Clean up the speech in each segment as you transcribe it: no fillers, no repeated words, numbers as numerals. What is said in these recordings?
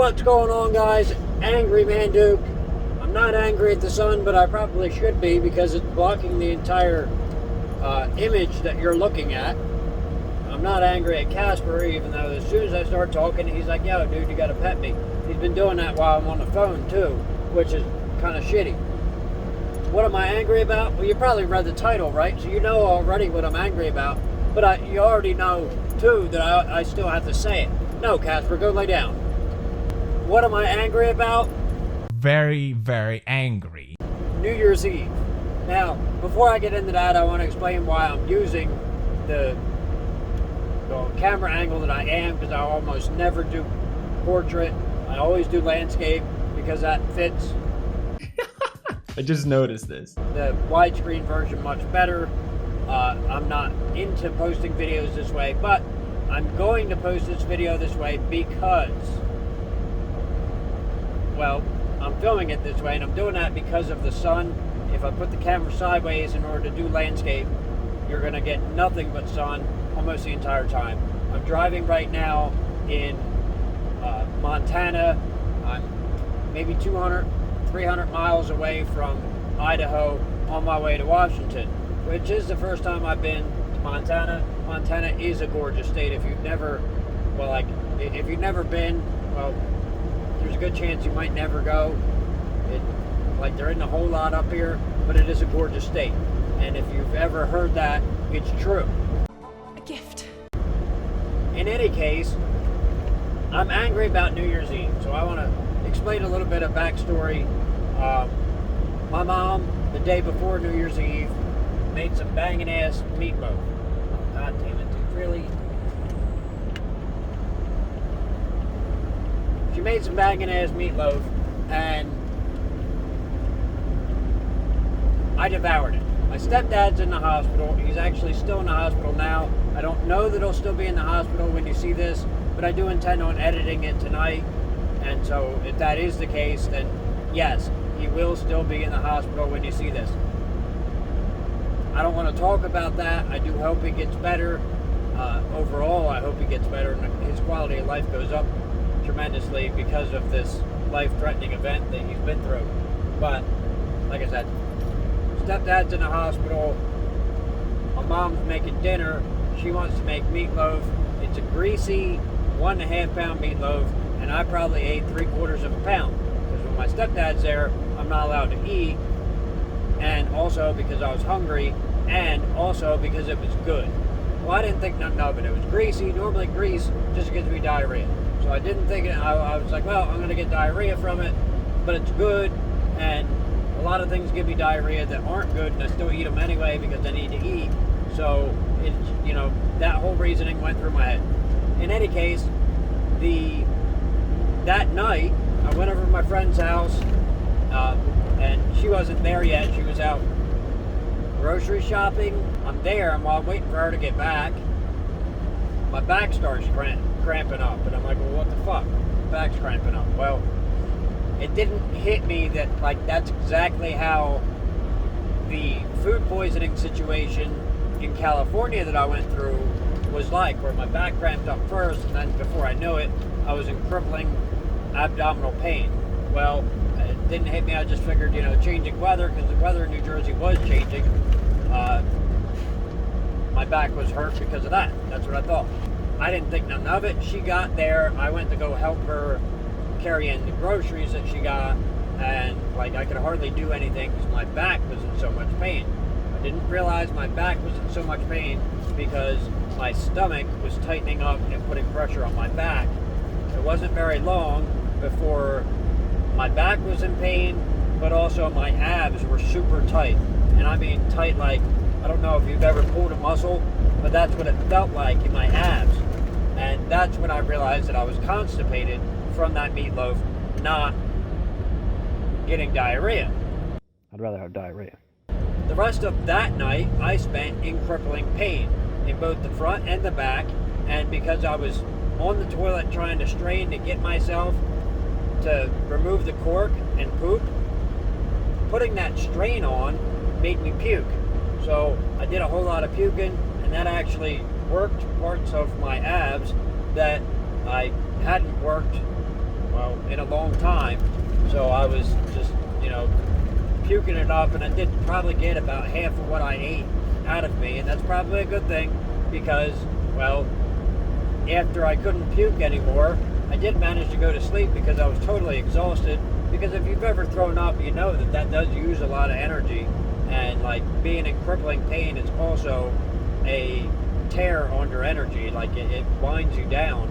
What's going on, guys? Angry Man Duke. I'm not angry at the sun, but I probably should be because it's blocking the entire image that you're looking at. I'm not angry at Casper, even though as soon as I start talking, he's like, yo, dude, you gotta pet me. He's been doing that while I'm on the phone, too, which is kind of shitty. What am I angry about? Well, you probably read the title, right? So you know already what I'm angry about. But you already know, too, that I still have to say it. No, Casper, go lay down. What am I angry about? Very, very angry. New Year's Eve. Now, before I get into that, I want to explain why I'm using the camera angle that I am, because I almost never do portrait. I always do landscape because that fits. I just noticed this. The widescreen version much better. I'm not into posting videos this way, but I'm going to post this video this way because, well, I'm filming it this way, and I'm doing that because of the sun. If I put the camera sideways in order to do landscape, you're going to get nothing but sun almost the entire time. I'm driving right now in Montana. I'm maybe 200, 300 miles away from Idaho on my way to Washington, which is the first time I've been to Montana. Montana is a gorgeous state. If you've never, if you've never been, well, there's a good chance you might never go. There isn't a whole lot up here, but it is a gorgeous state. And if you've ever heard that, it's true. A gift. In any case, I'm angry about New Year's Eve, so I want to explain a little bit of backstory. My mom, the day before New Year's Eve, made some banging ass meatloaf. Oh, God damn it, dude, really? She made some banging ass meatloaf, and I devoured it. My stepdad's in the hospital. He's actually still in the hospital now. I don't know that he'll still be in the hospital when you see this, but I do intend on editing it tonight. And so if that is the case, then yes, he will still be in the hospital when you see this. I don't want to talk about that. I do hope he gets better. Overall, I hope he gets better and his quality of life goes up tremendously because of this life-threatening event that he's been through. But, like I said, stepdad's in the hospital. My mom's making dinner. She wants to make meatloaf. It's a greasy 1.5 pound meatloaf, and I probably ate 3/4 of a pound. Because when my stepdad's there, I'm not allowed to eat. And also because I was hungry, and also because it was good. Well, I didn't think nothing of it. It was greasy. Normally grease just gives me diarrhea. So I didn't think it. I was like, well, I'm going to get diarrhea from it, but it's good. And a lot of things give me diarrhea that aren't good, and I still eat them anyway because I need to eat. So, that whole reasoning went through my head. In any case, that night, I went over to my friend's house, and she wasn't there yet. She was out grocery shopping. I'm there, and while I'm waiting for her to get back, my back starts cramping up. And I'm like, well, what the fuck? My back's cramping up. Well, it didn't hit me that, that's exactly how the food poisoning situation in California that I went through was like, where my back cramped up first, and then before I knew it, I was in crippling abdominal pain. Well, it didn't hit me. I just figured, changing weather, because the weather in New Jersey was changing. My back was hurt because of that. That's what I thought. I didn't think nothing of it. She got there. I went to go help her carry in the groceries that she got, and I could hardly do anything because my back was in so much pain. I didn't realize my back was in so much pain because my stomach was tightening up and putting pressure on my back. It wasn't very long before my back was in pain, but also my abs were super tight. And I mean tight I don't know if you've ever pulled a muscle, but that's what it felt like in my abs. And that's when I realized that I was constipated from that meatloaf, not getting diarrhea. I'd rather have diarrhea. The rest of that night, I spent in crippling pain in both the front and the back, and because I was on the toilet trying to strain to get myself to remove the cork and poop, putting that strain on made me puke. So I did a whole lot of puking, and that actually worked parts of my abs that I hadn't worked, in a long time. So I was just, puking it up, and I did probably get about half of what I ate out of me, and that's probably a good thing because, well, after I couldn't puke anymore, I did manage to go to sleep because I was totally exhausted. Because if you've ever thrown up, you know that does use a lot of energy, and like being in crippling pain is also a tear on your energy. Like it winds you down,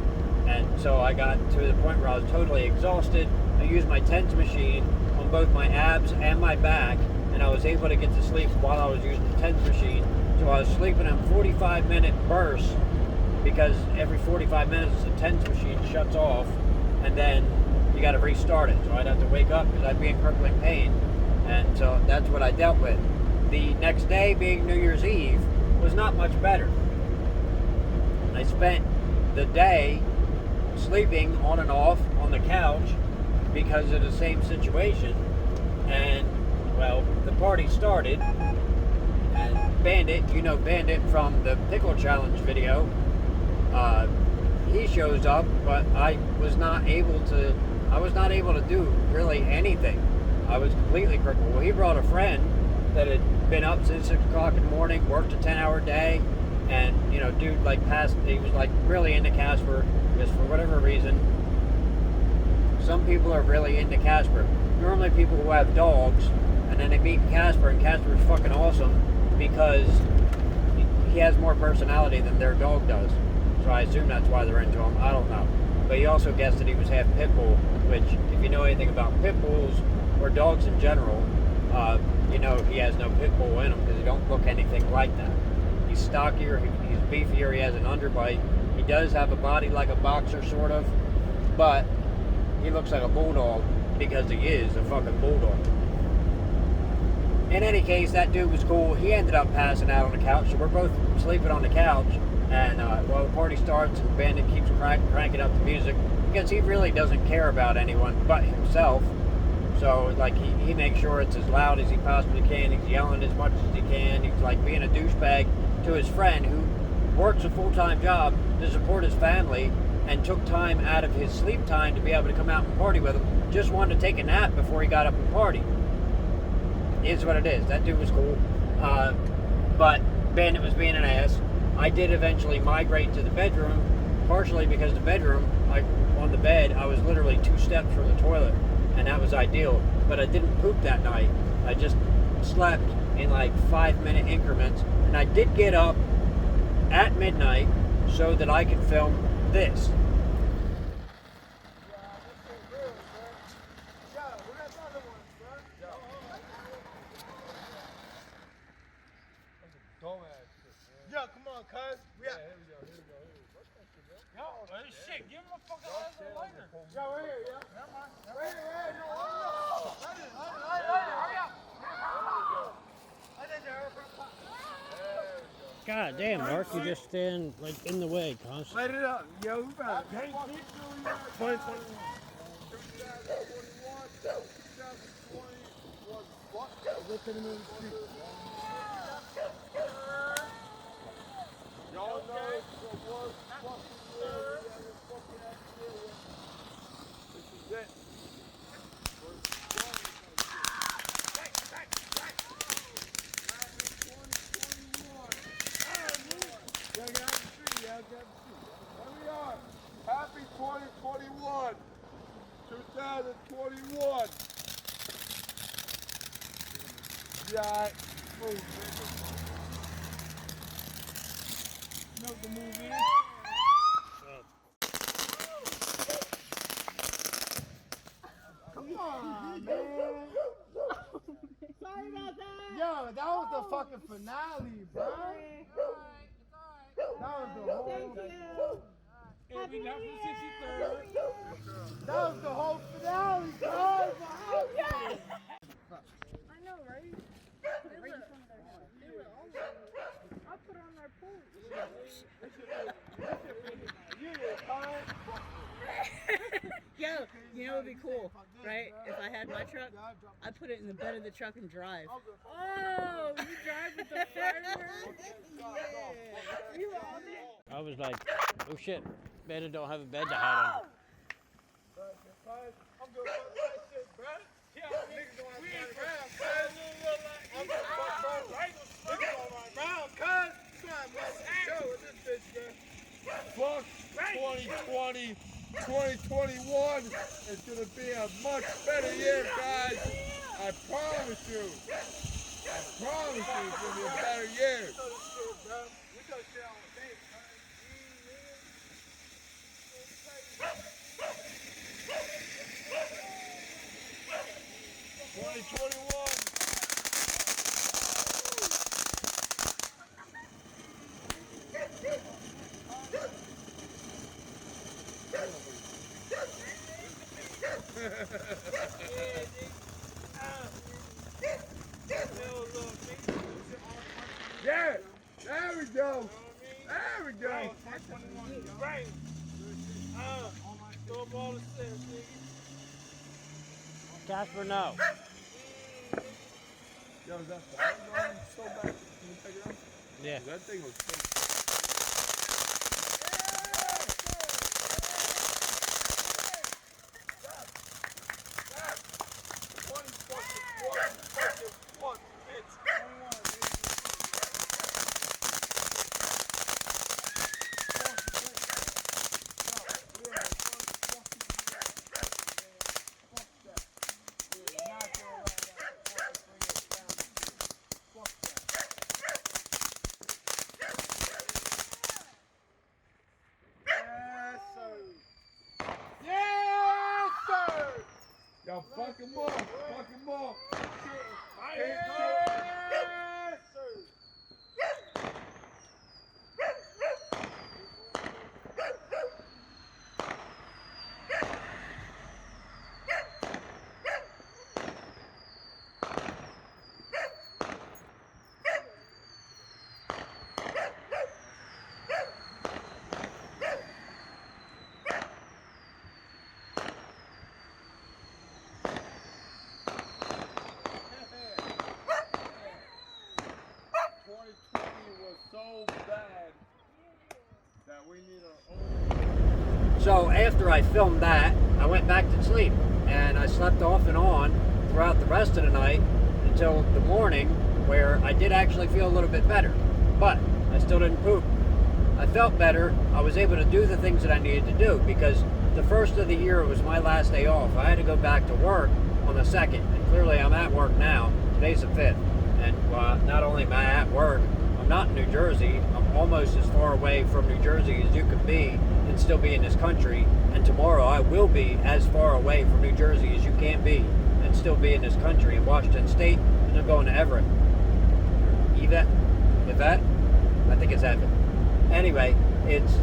and so I got to the point where I was totally exhausted. I used my TENS machine on both my abs and my back, and I was able to get to sleep while I was using the TENS machine. So I was sleeping in 45-minute bursts because every 45 minutes the TENS machine shuts off, and then you got to restart it. So I'd have to wake up because I'd be in crippling pain, and so that's what I dealt with. The next day, being New Year's Eve, was not much better. I spent the day sleeping on and off on the couch because of the same situation, and well, the party started, and Bandit, Bandit from the Pickle Challenge video, he shows up, but I was not able to do really anything. I was completely crippled. Well, he brought a friend that had been up since 6 o'clock in the morning, worked a 10-hour day, and dude he was like really into Casper, just for whatever reason. Some people are really into Casper. Normally people who have dogs, and then they meet Casper, and Casper is fucking awesome because he has more personality than their dog does. So I assume that's why they're into him. I don't know. But he also guessed that he was half pit bull, which, if you know anything about pit bulls or dogs in general, he has no pit bull in him because he don't look anything like that. He's stockier, he's beefier, he has an underbite. He does have a body like a boxer, sort of, but he looks like a bulldog because he is a fucking bulldog. In any case, that dude was cool. He ended up passing out on the couch, so we're both sleeping on the couch. And the party starts, and Bandit keeps cranking up the music because he really doesn't care about anyone but himself. So he makes sure it's as loud as he possibly can. He's yelling as much as he can. He's like being a douchebag to his friend who works a full-time job to support his family and took time out of his sleep time to be able to come out and party with him. Just wanted to take a nap before he got up and party. Is what it is. That dude was cool. But Bandit was being an ass. I did eventually migrate to the bedroom, partially because the bedroom, on the bed, I was literally 2 steps from the toilet, and that was ideal. But I didn't poop that night. I just slept in 5-minute increments, and I did get up at midnight so that I could film this. Yo, come on, cuz. Here we go. Yo, shit, give him a fucking lighter. Yo, right here, yo. Never mind. Right here, no. Hurry up. God damn, Mark, you just stand in the way constantly. Light it up, yo. We better gang keep doing that. 2021. 2020 was what? Look at him in the street. Y'all know it's the worst fucking year we ever fucking experienced. This is it. We're done with that shit. 2021. Yeah, get out the street. There we are. Happy 2021. 2021. Yeah, move, nigga. Know the movie. Come on, man. Sorry about that. Yo, that was the fucking finale, bro. That was the whole. Thank you. Happy New Year. Year. That was the whole finale, bro. Yes. I know, right? They were all I put on their pool. Yo, you know what would be cool, right? If I had my truck, I'd put it in the bed of the truck and drive. Oh, you drive with the fireworks? Yeah. You love it? I was like, oh shit, Bandit don't have a bed to hide under. I'm gonna fuck that shit, bro. Yeah, niggas gonna run around, cuz. I'm gonna fuck, bro. Niggas gonna run around, cuz. You gonna have motherfucking show with this bitch, bro. Fuck 2020, 2021 is gonna be a much better year, guys. I promise you. I promise you it's gonna be a better year. We took shit on the date, bro. 2021. Yeah, there we go. There we go. Right. Throw them all the sense, nigga. Casper, no. Yo, is that fire going so back? Can you take it out? Yeah. That thing was so. Yo, fuck him up, fuck him up. Yes, sir. So bad that we need our own. So after I filmed that, I went back to sleep and I slept off and on throughout the rest of the night until the morning, where I did actually feel a little bit better, but I still didn't poop. I felt better. I was able to do the things that I needed to do because the first of the year was my last day off. I had to go back to work on the 2nd, and clearly I'm at work now. Today's the 5th, and not only am I at work, I'm not in New Jersey. I'm almost as far away from New Jersey as you could be and still be in this country. And tomorrow I will be as far away from New Jersey as you can be and still be in this country in Washington State. And I'm going to Everett. Yvette? I think it's Everett. Anyway, it's,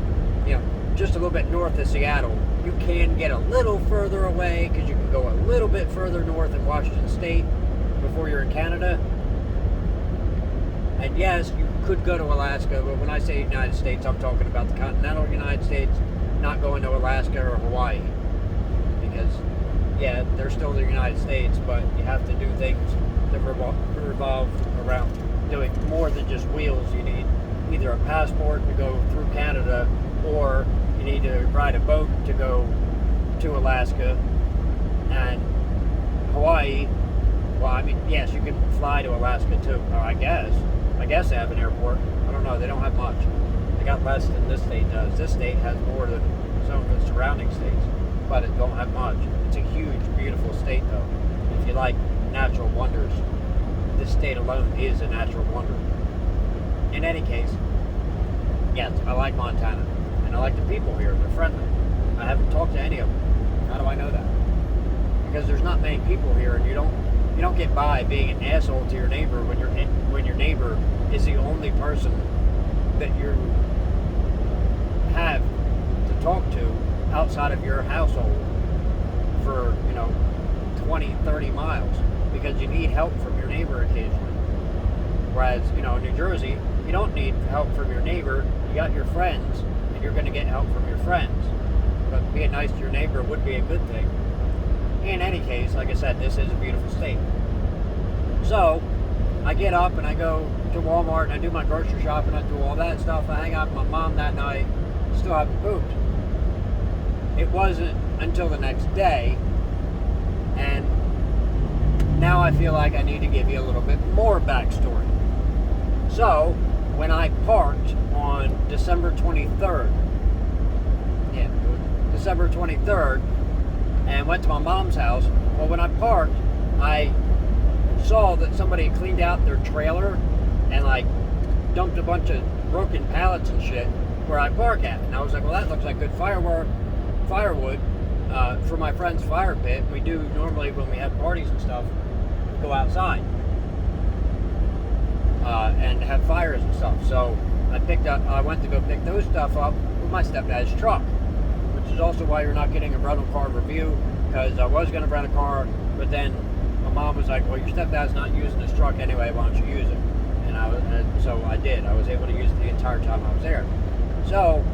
just a little bit north of Seattle. You can get a little further away because you can go a little bit further north in Washington State before you're in Canada. And yes, you could go to Alaska, but when I say United States, I'm talking about the continental United States, not going to Alaska or Hawaii. Because, yeah, they're still the United States, but you have to do things that revolve around doing more than just wheels. You need either a passport to go through Canada, or you need to ride a boat to go to Alaska. And Hawaii, well, I mean, yes, you can fly to Alaska too, I guess. I guess they have an airport. I don't know. They don't have much. They got less than this state does. This state has more than some of the surrounding states, but it don't have much. It's a huge, beautiful state, though. If you like natural wonders, this state alone is a natural wonder. In any case, yes, I like Montana, and I like the people here. They're friendly. I haven't talked to any of them. How do I know that? Because there's not many people here, and you don't get by being an asshole to your neighbor when your neighbor is the only person that you have to talk to outside of your household for 20, 30 miles, because you need help from your neighbor occasionally. Whereas in New Jersey, you don't need help from your neighbor. You got your friends, and you're going to get help from your friends. But being nice to your neighbor would be a good thing. In any case, like I said, this is a beautiful state. So, I get up and I go to Walmart and I do my grocery shopping, I do all that stuff. I hang out with my mom that night, still haven't pooped. It wasn't until the next day. And now I feel like I need to give you a little bit more backstory. So, when I parked on December 23rd, December 23rd, and went to my mom's house, well, when I parked, I saw that somebody had cleaned out their trailer and like dumped a bunch of broken pallets and shit where I park at. And I was like, well, that looks like good firewood for my friend's fire pit. We do normally when we have parties and stuff, go outside and have fires and stuff. So I went to go pick those stuff up with my stepdad's truck, which is also why you're not getting a rental car review, because I was going to rent a car, but then my mom was like, well, your stepdad's not using this truck anyway, why don't you use it? And so I did. I was able to use it the entire time I was there. So,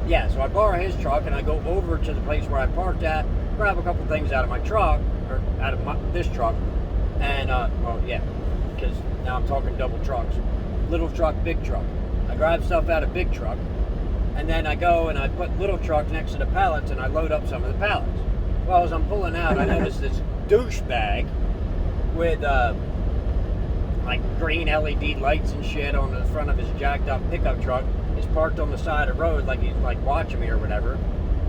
yeah, so I borrow his truck and I go over to the place where I parked at, grab a couple things out of my truck, or out of this truck, and, well, yeah, because now I'm talking double trucks. Little truck, big truck. I grab stuff out of big truck, and then I go and I put little truck next to the pallets and I load up some of the pallets. Well, as I'm pulling out, I notice this douchebag with, like green LED lights and shit on the front of his jacked up pickup truck is parked on the side of the road like he's like watching me or whatever.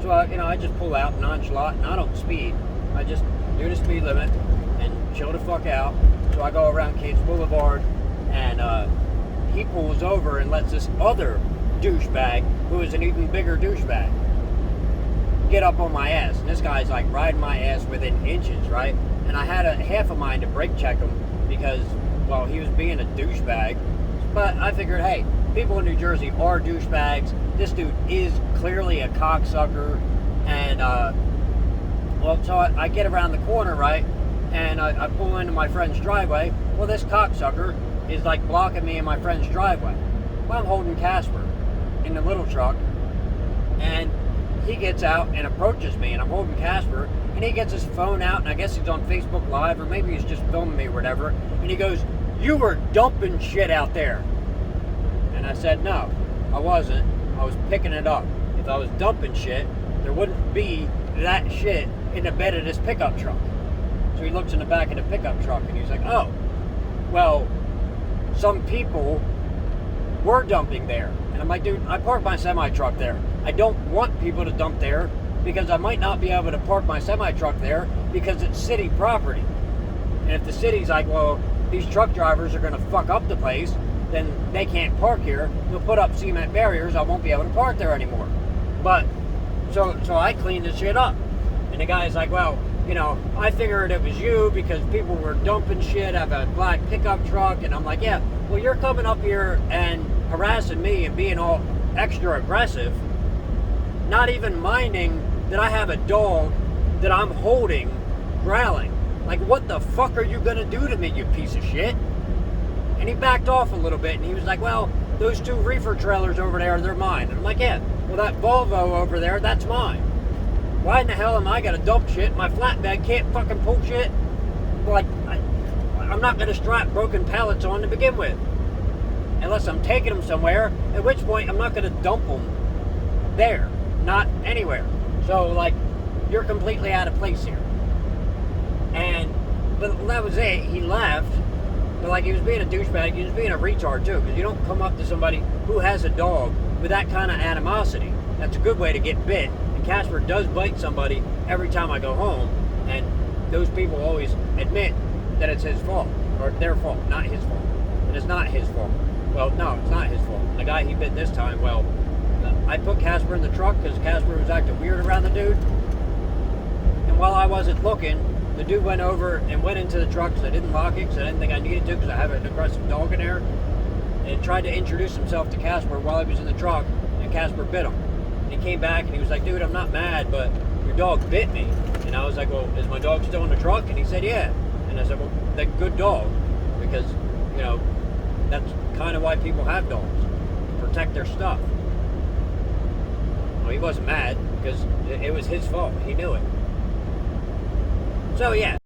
So, I just pull out nonchalant and I don't speed. I just do the speed limit and chill the fuck out. So I go around Cates Boulevard and he pulls over and lets this other douchebag, who is an even bigger douchebag, get up on my ass. And this guy's like riding my ass within inches, right? And I had a half a mind to brake check him because, well, he was being a douchebag. But I figured, hey, people in New Jersey are douchebags. This dude is clearly a cocksucker. And, well, so I get around the corner, right? And I pull into my friend's driveway. Well, this cocksucker is like blocking me in my friend's driveway. Well, I'm holding Casper in the little truck. And he gets out and approaches me, and I'm holding Casper, and he gets his phone out, and I guess he's on Facebook Live, or maybe he's just filming me or whatever, and he goes, "You were dumping shit out there." And I said, no, I wasn't. I was picking it up. If I was dumping shit, there wouldn't be that shit in the bed of this pickup truck. So he looks in the back of the pickup truck, and he's like, oh, well, some people were dumping there. And I'm like, dude, I parked my semi-truck there. I don't want people to dump there because I might not be able to park my semi-truck there because it's city property. And if the city's like, well, these truck drivers are going to fuck up the place, then they can't park here. They'll put up cement barriers. I won't be able to park there anymore. But, so I cleaned this shit up. And the guy's like, well, I figured it was you because people were dumping shit out of a black pickup truck. And I'm like, yeah, well, you're coming up here and harassing me and being all extra aggressive, not even minding that I have a dog that I'm holding growling. Like, what the fuck are you gonna do to me, you piece of shit? And he backed off a little bit and he was like, well, those two reefer trailers over there, they're mine. And I'm like, yeah, well, that Volvo over there, that's mine. Why in the hell am I gonna dump shit? My flatbed can't fucking pull shit. Like, I'm not gonna strap broken pallets on to begin with. Unless I'm taking them somewhere, at which point I'm not going to dump them there, not anywhere. So, like, you're completely out of place here. But that was it. He left. But, like, he was being a douchebag. He was being a retard, too, because you don't come up to somebody who has a dog with that kind of animosity. That's a good way to get bit. And Casper does bite somebody every time I go home, and those people always admit that it's his fault, or their fault, not his fault. And it's not his fault. Well, no, it's not his fault. The guy he bit this time, well, I put Casper in the truck because Casper was acting weird around the dude. And while I wasn't looking, the dude went over and went into the truck because I didn't lock it because I didn't think I needed to because I have an aggressive dog in there. And tried to introduce himself to Casper while he was in the truck, and Casper bit him. And he came back and he was like, dude, I'm not mad, but your dog bit me. And I was like, well, is my dog still in the truck? And he said, yeah. And I said, well, then good dog. Because, that's kind of why people have dogs, to protect their stuff. Well, he wasn't mad because it was his fault. He knew it. So, yeah.